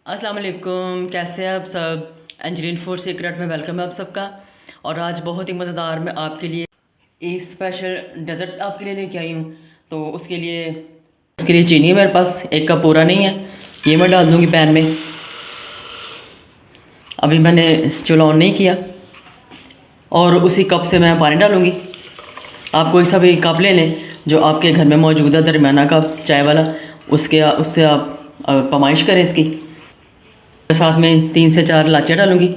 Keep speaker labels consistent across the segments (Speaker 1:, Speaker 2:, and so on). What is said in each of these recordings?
Speaker 1: अस्सलाम वालेकुम, कैसे हैं आप सब। एंजलिन फूड सीक्रेट में वेलकम है आप सबका। और आज बहुत ही मज़ेदार मैं आपके लिए एक स्पेशल डेज़र्ट आपके लिए लेके आई हूँ। तो उसके लिए चीनी है मेरे पास, एक कप पूरा नहीं है। ये मैं डाल दूँगी पैन में। अभी मैंने चूल्हा ऑन नहीं किया और उसी कप से मैं पानी डालूँगी। आप कोई सा भी कप ले लें जो आपके घर में मौजूद है, दरमियाना कप चाय वाला, उससे आप पैमाइश करें इसकी। साथ में 3 से 4 इलायचियाँ डालूँगी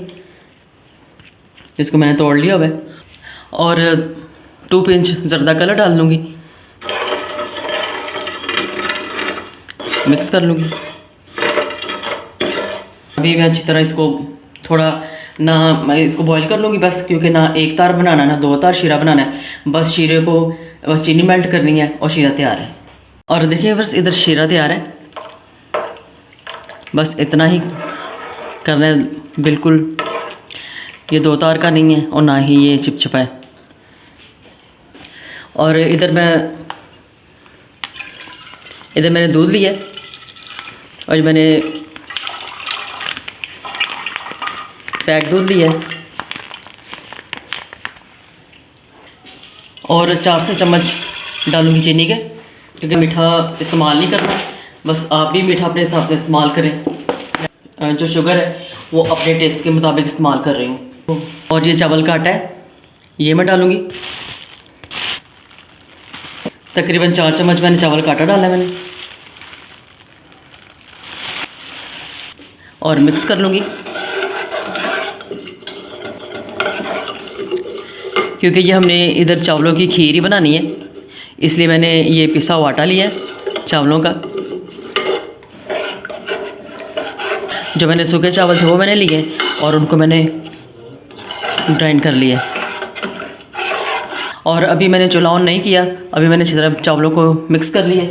Speaker 1: जिसको मैंने तोड़ लिया हुआ है, और 2 पिंच ज़र्दा कलर डाल लूँगी। मिक्स कर लूँगी। अभी मैं अच्छी तरह इसको थोड़ा मैं इसको बॉईल कर लूँगी बस, क्योंकि ना एक तार बनाना है ना 2 तार शीरा बनाना है। बस शीरे को बस चीनी मेल्ट करनी है और शीरा तैयार है। और देखिए बस इधर शीरा तैयार है। बस इतना ही करना है, बिल्कुल ये 2 तार का नहीं है और ना ही ये चिपचिपा है। और इधर मैंने दूध लिया और मैंने पैक दूध लिया है और 4 से चम्मच डालूंगी चीनी के, क्योंकि मीठा इस्तेमाल नहीं करना। बस आप भी मीठा अपने हिसाब से इस्तेमाल करें। जो शुगर है वो अपने टेस्ट के मुताबिक इस्तेमाल कर रही हूँ। और ये चावल का आटा है, ये मैं डालूँगी। तकरीबन 4 चम्मच मैंने चावल का आटा डाला है मैंने, और मिक्स कर लूँगी। क्योंकि ये हमने इधर चावलों की खीर ही बनानी है, इसलिए मैंने ये पिसा हुआ आटा लिया है चावलों का। जो मैंने सूखे चावल थे वो मैंने लिए और उनको मैंने ग्राइंड कर लिया। और अभी मैंने चूल्हा ऑन नहीं किया, अभी मैंने अच्छी तरह चावलों को मिक्स कर लिया।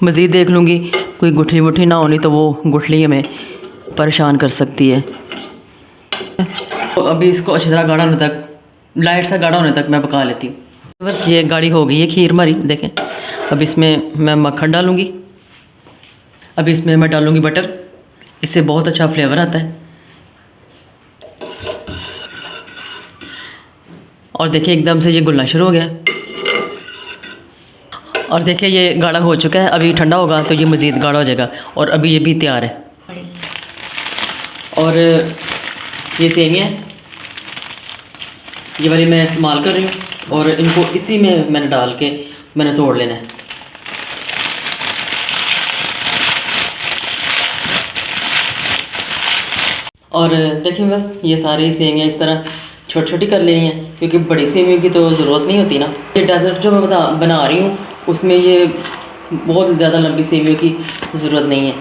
Speaker 1: मज़ीद देख लूँगी कोई गुठली वुठली ना होनी, तो वो गुठली हमें परेशान कर सकती है। तो अभी इसको अच्छी तरह गाढ़ा होने तक, लाइट सा गाढ़ा होने तक मैं पका लेती हूँ। बस ये गाढ़ी हो गई है खीर हमारी, देखें। अब इसमें मैं मक्खन डालूँगी। अभी इसमें मैं डालूँगी बटर, इससे बहुत अच्छा फ्लेवर आता है। और देखिए एकदम से ये घुलना शुरू हो गया। और देखिए ये गाढ़ा हो चुका है। अभी ठंडा होगा तो ये मज़ीद गाढ़ा हो जाएगा। और अभी ये भी तैयार है। और ये सेवियाँ ये वाली मैं इस्तेमाल कर रही हूँ, और इनको इसी में मैंने डाल के मैंने तोड़ लेना है। और देखिए बस ये सारी सेवियाँ इस तरह छोटी छोटी कर लेनी है, क्योंकि बड़ी सेवियों की तो ज़रूरत नहीं होती ना। ये डेज़र्ट जो मैं बना रही हूँ उसमें ये बहुत ज़्यादा लंबी सेवियों की ज़रूरत नहीं है।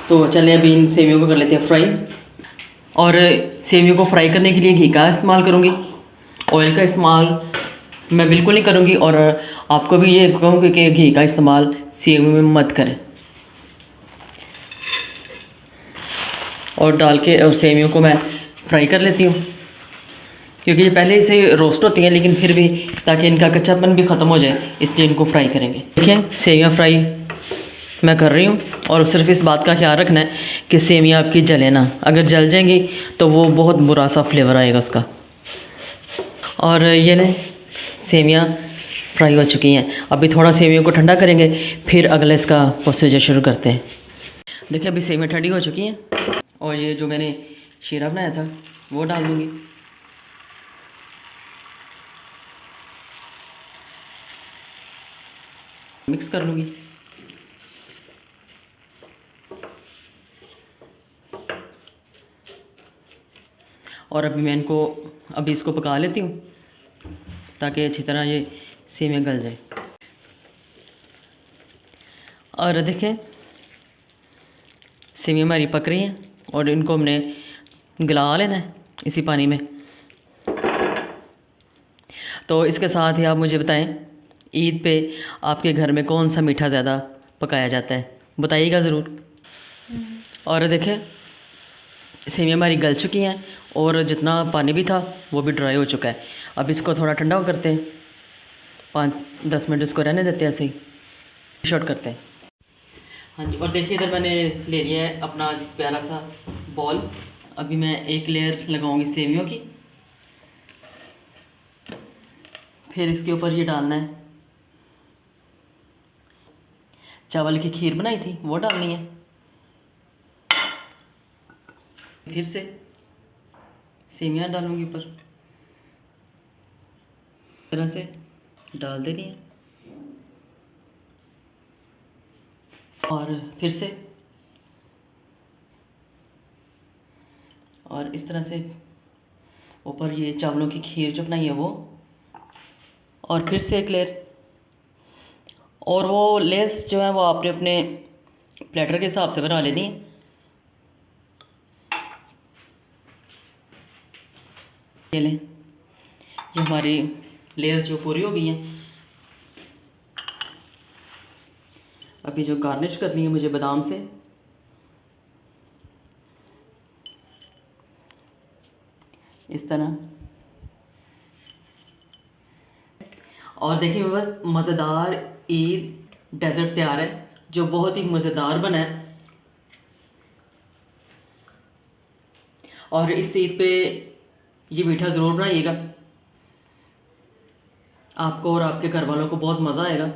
Speaker 1: तो चलें अभी इन सेवियों को कर लेते हैं फ्राई। और सेवियों को फ्राई करने के लिए घी का इस्तेमाल करूँगी, ऑयल का इस्तेमाल मैं बिल्कुल नहीं करूँगी। और आपको भी ये कहूँगी कि घी का इस्तेमाल सेवियों में मत करें। और डाल के और सेवियों को मैं फ्राई कर लेती हूँ, क्योंकि ये पहले से रोस्ट होती हैं, लेकिन फिर भी ताकि इनका कच्चापन भी ख़त्म हो जाए इसलिए इनको फ्राई करेंगे। देखिए सेवियाँ फ्राई मैं कर रही हूँ। और सिर्फ इस बात का ख्याल रखना है कि सेवियाँ आपकी जले ना। अगर जल जाएंगी तो वो बहुत बुरा सा फ्लेवर आएगा उसका। और ये ने सेवियाँ फ्राई हो चुकी हैं। अभी थोड़ा सेवियों को ठंडा करेंगे, फिर अगला इसका प्रोसीजर शुरू करते हैं। देखिए अभी सेवियाँ ठंडी हो चुकी हैं और ये जो मैंने शीरा बनाया था वो डाल दूँगी। मिक्स कर लूँगी। और अभी इसको पका लेती हूँ ताकि अच्छी तरह ये सेवियाँ गल जाए। और देखें सेवियाँ हमारी पक रही हैं और इनको हमने गला लेना है इसी पानी में। तो इसके साथ ही आप मुझे बताएं, ईद पे आपके घर में कौन सा मीठा ज़्यादा पकाया जाता है, बताइएगा ज़रूर। और देखें सेवियाँ हमारी गल चुकी हैं और जितना पानी भी था वो भी ड्राई हो चुका है। अब इसको थोड़ा ठंडा करते हैं, 5-10 मिनट इसको रहने देते हैं, ऐसे ही शॉर्ट करते हैं। हाँ जी, और देखिए इधर मैंने ले लिया है अपना प्यारा सा बॉल। अभी मैं एक लेयर लगाऊंगी सेवियों की, फिर इसके ऊपर ये डालना है, चावल की खीर बनाई थी वो डालनी है, फिर से सेवियाँ डालूंगी ऊपर, इस तरह से डाल देनी है, और फिर से, और इस तरह से ऊपर ये चावलों की खीर जो बनाई है वो, और फिर से एक लेयर। और वो लेयर्स जो है वो आपने अपने प्लेटर के हिसाब से बना लेनी है। ये लें, ये हमारी लेयर्स जो पूरी हो गई हैं। अभी जो गार्निश करनी है मुझे बादाम से, इस तरह। और देखिए बस मज़ेदार ईद डेजर्ट तैयार है जो बहुत ही मज़ेदार बना है। और इस ईद पे ये मीठा ज़रूर बनाइएगा, आपको और आपके घर वालों को बहुत मज़ा आएगा।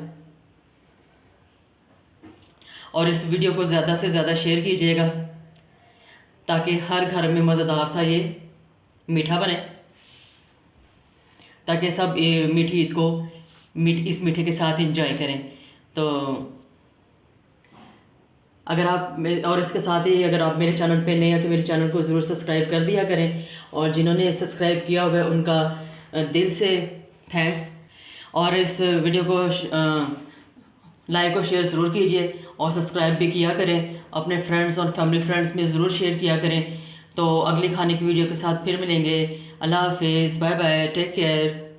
Speaker 1: और इस वीडियो को ज़्यादा से ज़्यादा शेयर कीजिएगा ताकि हर घर में मज़ेदार सा ये मीठा बने, ताकि सब ये मीठी ईद को इस मीठे के साथ इंजॉय करें। तो अगर आप और इसके साथ ही अगर आप मेरे चैनल पे नए हैं तो मेरे चैनल को ज़रूर सब्सक्राइब कर दिया करें, और जिन्होंने सब्सक्राइब किया हुआ है उनका दिल से थैंक्स। और इस वीडियो को लाइक और शेयर ज़रूर कीजिए, और सब्सक्राइब भी किया करें, अपने फ्रेंड्स और फैमिली फ्रेंड्स में ज़रूर शेयर किया करें। तो अगली खाने की वीडियो के साथ फिर मिलेंगे। अल्लाह हाफिज़, बाय बाय, टेक केयर।